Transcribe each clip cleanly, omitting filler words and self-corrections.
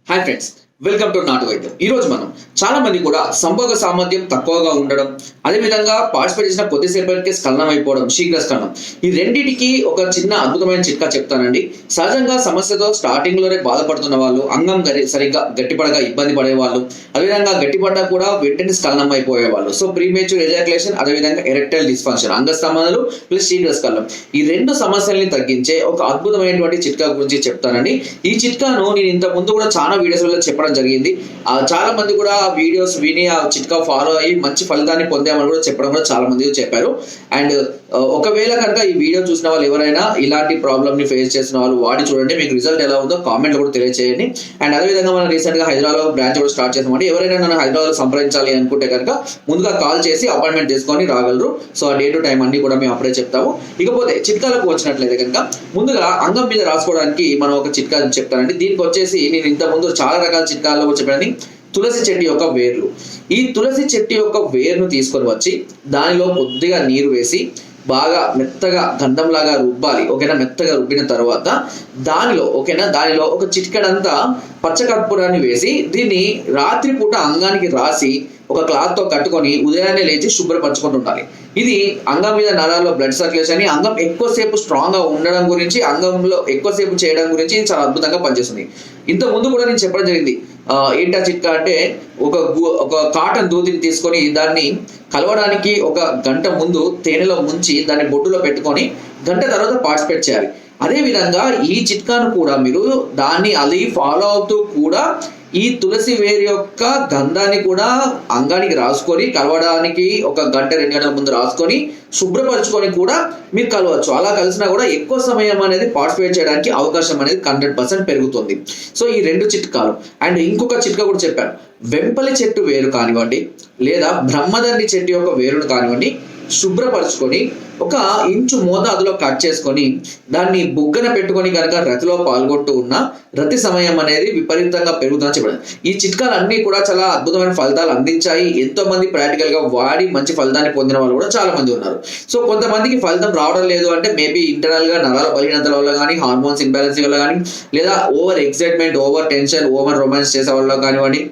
Hi friends, welcome to నాటు వైద్యం. ఈ రోజు మనం చాలా మంది కూడా సంభోగ సామర్థ్యం తక్కువగా ఉండడం, అదేవిధంగా పార్టిసిపేట్ చేసిన కొద్దిసేపటికే స్ఖలనం అయిపోవడం, శీఘ్ర స్ఖలనం, ఈ రెండింటికి ఒక చిన్న అద్భుతమైన చిట్కా చెప్తానండి. సహజంగా సమస్యతో స్టార్టింగ్ లోనే బాధపడుతున్న వాళ్ళు, అంగం సరిగ్గా గట్టిపడగా ఇబ్బంది పడేవాళ్ళు, అదేవిధంగా గట్టిపడ్డా కూడా వెంటనే స్ఖలనం అయిపోయేవాళ్ళు. సో ప్రీమేచ్యూర్ ఎజాక్యులేషన్, అదేవిధంగా ఎరెక్టైల్ డిస్ఫంక్షన్, అంగస్తంభనలు ప్లస్ శీఘ్ర స్ఖలనం, ఈ రెండు సమస్యల్ని తగ్గించే ఒక అద్భుతమైనటువంటి చిట్కా గురించి చెప్తానండి. ఈ చిట్కాను నేను ఇంత ముందు కూడా చాలా వీడియోస్లో చెప్పడం జరిగింది. చాలా మంది కూడా ఆ వీడియోస్ విని ఆ చిట్కా ఫాలో అయ్యి మంచి ఫలితాన్ని పొందామని కూడా చెప్పడం కూడా చాలా మంది చెప్పారు. అండ్ ఒకవేళ కనుక ఈ వీడియో చూసిన వాళ్ళు ఎవరైనా ఇలాంటి ప్రాబ్లమ్ ని ఫేస్ చేసిన వాళ్ళు వాడి చూడండి, మీకు రిజల్ట్ ఎలా ఉందో కామెంట్ లో కూడా తెలియజేయండి. అండ్ అదేవిధంగా మనం రీసెంట్ గా హైదరాబాద్ బ్రాంచ్ కూడా స్టార్ట్ చేసామంటే ఎవరైనా నన్ను హైదరాబాద్ సంప్రదించాలి అనుకుంటే కనుక ముందుగా కాల్ చేసి అపాయింట్మెంట్ తీసుకొని రాగలరు. సో ఆ డే టు టైం అన్ని కూడా మేము అప్పుడే చెప్తాము. ఇకపోతే చిట్కాలకు వచ్చినట్లయితే కనుక ముందుగా అంగం మీద రాసుకోవడానికి మనం ఒక చిట్కా చెప్తానండి. దీనికి వచ్చేసి నేను ఇంత ముందు చాలా రకాల చిట్కాల్లో చెప్పాను. తులసి చెట్టు యొక్క వేర్లు, ఈ తులసి చెట్టు యొక్క వేరును తీసుకొని వచ్చి దానిలో కొద్దిగా నీరు వేసి బాగా మెత్తగా గంధంలాగా రుబ్బాలి. ఓకేనా? మెత్తగా రుబ్బిన తర్వాత దానిలో ఒక చిటికెడంతా పచ్చకర్పూరాన్ని వేసి దీన్ని రాత్రి పూట అంగానికి రాసి ఒక క్లాత్ తో కట్టుకొని ఉదయాన్నే లేచి శుభ్రపరచుకుంటూ ఉండాలి. ఇది అంగం మీద నరాల్లో బ్లడ్ సర్క్యులేషన్, అంగం ఎక్కువసేపు స్ట్రాంగ్ గా ఉండడం గురించి, అంగంలో ఎక్కువసేపు చేయడం గురించి చాలా అద్భుతంగా పనిచేస్తుంది. ఇంత ముందు కూడా నేను చెప్పడం జరిగింది. ఏంటా చిట్కా అంటే ఒక కాటన్ దూదిని తీసుకొని దాన్ని కలవడానికి ఒక గంట ముందు తేనెలో ముంచి దాన్ని బొడ్డులో పెట్టుకొని గంట తర్వాత పార్టిసిపేట్ చేయాలి. అదే విధంగా ఈ చిట్కాను కూడా మీరు దాన్ని అది ఫాలో అవుతూ కూడా ఈ తులసి వేరు యొక్క గంధాన్ని కూడా అంగానికి రాసుకొని కలవడానికి ఒక గంట 2 గంటల ముందు రాసుకొని శుభ్రపరచుకొని కూడా మీరు కలవచ్చు. అలా కలిసినా కూడా ఎక్కువ సమయం అనేది పార్టిసిపేట్ చేయడానికి అవకాశం అనేది 100% పెరుగుతుంది. సో ఈ రెండు చిట్కాలు. అండ్ ఇంకొక చిట్కా కూడా చెప్పాను. వెంపలి చెట్టు వేరు కానివ్వండి, లేదా బ్రహ్మదండి చెట్టు యొక్క వేరును కానివ్వండి, శుభ్రపరచుకొని 1 ఇంచు మోతాదులో కట్ చేసుకొని దాన్ని బుగ్గన పెట్టుకొని కనుక రతిలో పాల్గొంటూ ఉన్న రతి సమయం అనేది విపరీతంగా పెరుగుతుందని చెప్పారు. ఈ చిట్కాలన్నీ కూడా చాలా అద్భుతమైన ఫలితాలు అందించాయి. ఎంతో మంది ప్రాక్టికల్ గా వాడి మంచి ఫలితాన్ని పొందిన వాళ్ళు కూడా చాలా మంది ఉన్నారు. సో కొంతమందికి ఫలితం రావడం లేదు అంటే మేబీ ఇంటర్నల్ గా నరాల బలహీనతల వల్ల కానీ, హార్మోన్స్ ఇంబ్యాలెన్స్ వల్ల కానీ, లేదా over excitement, over tension, over romance చేసే వాళ్ళు కానివ్వండి,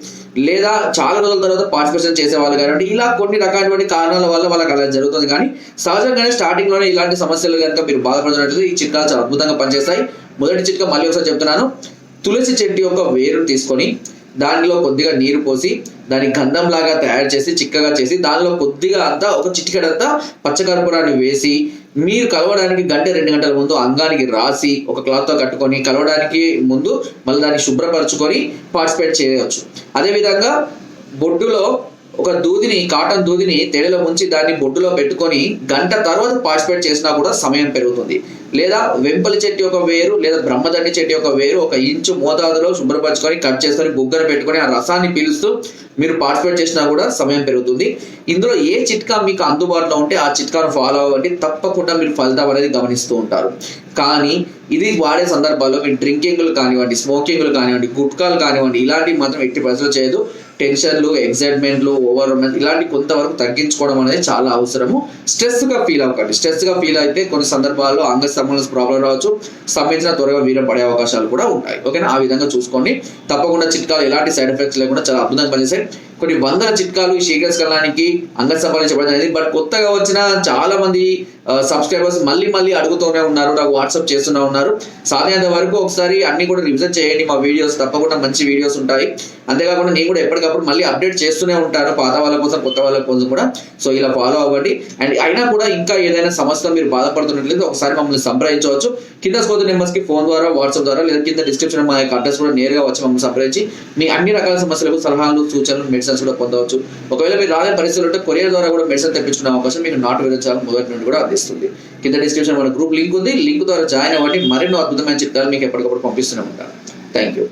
లేదా చాలా రోజుల తర్వాత పార్టిసిపేషన్ చేసే వాళ్ళు కానివ్వండి, ఇలా కొన్ని రకాలైన కారణాల వల్ల వాళ్ళకి అలా జరుగుతుంది. కానీ సహజంగానే స్టార్టింగ్ లోనే ఇలాంటి సమస్యలు కనుక మీరు బాధపడుతున్నట్లయితే ఈ చిట్కాలు చాలా అద్భుతంగా పనిచేస్తాయి. మొదటి చిట్కా మళ్ళీ ఒకసారి చెప్తున్నాను. తులసి చెట్టు యొక్క వేరును తీసుకొని దానిలో కొద్దిగా నీరు పోసి దాన్ని గంధం లాగా తయారు చేసి చిక్కగా చేసి దానిలో కొద్దిగా అంతా ఒక చిటికెడంతా పచ్చకర్పూరాన్ని వేసి మీరు కలవడానికి 1-2 గంటల ముందు అంగానికి రాసి ఒక క్లాత్ తో కట్టుకొని కలవడానికి ముందు మళ్ళీ దాన్ని శుభ్రపరచుకొని పార్టిసిపేట్ చేయవచ్చు. అదేవిధంగా బొడ్డులో ఒక కాటన్ దూదిని తేనెలో ముంచి దాన్ని బొడ్డులో పెట్టుకొని గంట తర్వాత పార్టిసిపేట్ చేసినా కూడా సమయం పెరుగుతుంది. లేదా వెంపలి చెట్టు యొక్క వేరు లేదా బ్రహ్మదండి చెట్టు యొక్క వేరు 1 ఇంచు మోతాదులో శుభ్రపరచుకొని కట్ చేసుకొని బుగ్గన పెట్టుకొని ఆ రసాన్ని పీలుస్తూ మీరు పార్టిసిపేట్ చేసినా కూడా సమయం పెరుగుతుంది. ఇందులో ఏ చిట్కా మీకు అందుబాటులో ఉంటే ఆ చిట్కాను ఫాలో అవ్వండి. తప్పకుండా మీరు ఫలితం అనేది గమనిస్తూ ఉంటారు. కానీ ఇది వాడే సందర్భాల్లో మీరు డ్రింకింగ్లు కానివ్వండి, స్మోకింగ్లు కానివ్వండి, గుట్కాలు కానివ్వండి, ఇలాంటివి మాత్రం ఎట్టి పరిస్థితుల్లో చేయదు. టెన్షన్లు, ఎగ్జైట్మెంట్లు, ఓవర్ ఇలాంటి కొంతవరకు తగ్గించుకోవడం అనేది చాలా అవసరము. స్ట్రెస్ గా ఫీల్ అవ్వకండి. స్ట్రెస్ గా ఫీల్ అయితే కొన్ని సందర్భాల్లో అంగస్తంభన ప్రాబ్లం రావచ్చు, స్తంభించిన త్వరగా వీరం పడే అవకాశాలు కూడా ఉంటాయి. ఓకేనా? ఆ విధంగా చూసుకోండి. తప్పకుండా చిట్కాలు ఎలాంటి సైడ్ ఎఫెక్ట్స్ లేకుండా చాలా అద్భుతంగా పనిచేస్తాయి. కొన్ని వందల చిట్కాలు ఈ శీఘ్ర స్ఖలనానికి అంగస్తంభన చెప్పడం అనేది. బట్ కొత్తగా వచ్చిన చాలా మంది సబ్స్క్రైబర్స్ మళ్ళీ అడుగుతూనే ఉన్నారు, నాకు వాట్సాప్ చేస్తూనే ఉన్నారు. సాధ్యమైనంత వరకు ఒకసారి అన్ని కూడా రివిజన్ చేయండి. మా వీడియోస్ తప్పకుండా మంచి వీడియోస్ ఉంటాయి. అంతేకాకుండా నేను కూడా ఎప్పటికప్పుడు మళ్ళీ అప్డేట్ చేస్తూనే ఉంటాను, పాత వాళ్ళ కోసం కొత్త వాళ్ళ కోసం కూడా. సో ఇలా ఫాలో అవ్వండి. అండ్ అయినా కూడా ఇంకా ఏదైనా సమస్య మీరు బాధపడుతున్నట్లయితే ఒకసారి మమ్మల్ని సంప్రదించవచ్చు. కింద స్కోర్ నెంబర్స్ కి ఫోన్ ద్వారా, వాట్సాప్ ద్వారా, లేదా కింద డిస్క్రిప్షన్ మా యొక్క అడ్రస్ కూడా నేరుగా వచ్చి మమ్మల్ని సంప్రదించి మీ అన్ని రకాల సమస్యలకు సలహాలు, సూచనలు, మెడిసిన్స్ కూడా పొందవచ్చు. ఒకవేళ మీరు రాలేని పరిస్థితులు ఉంటే కొరియర్ ద్వారా కూడా మెడిసిన్ తెప్పించుకునే అవకాశం మీకు నాటు విధానం మొదటి నుండి కూడా అందిస్తుంది. కింద డిస్క్రిప్షన్ మన గ్రూప్ లింక్ ఉంది. లింక్ ద్వారా జాయిన్ అవ్వండి. మరెన్నో అద్భుతమైన చిట్కాలు మీకు ఎప్పటికప్పుడు పంపిస్తూనే ఉంటాను. Thank you.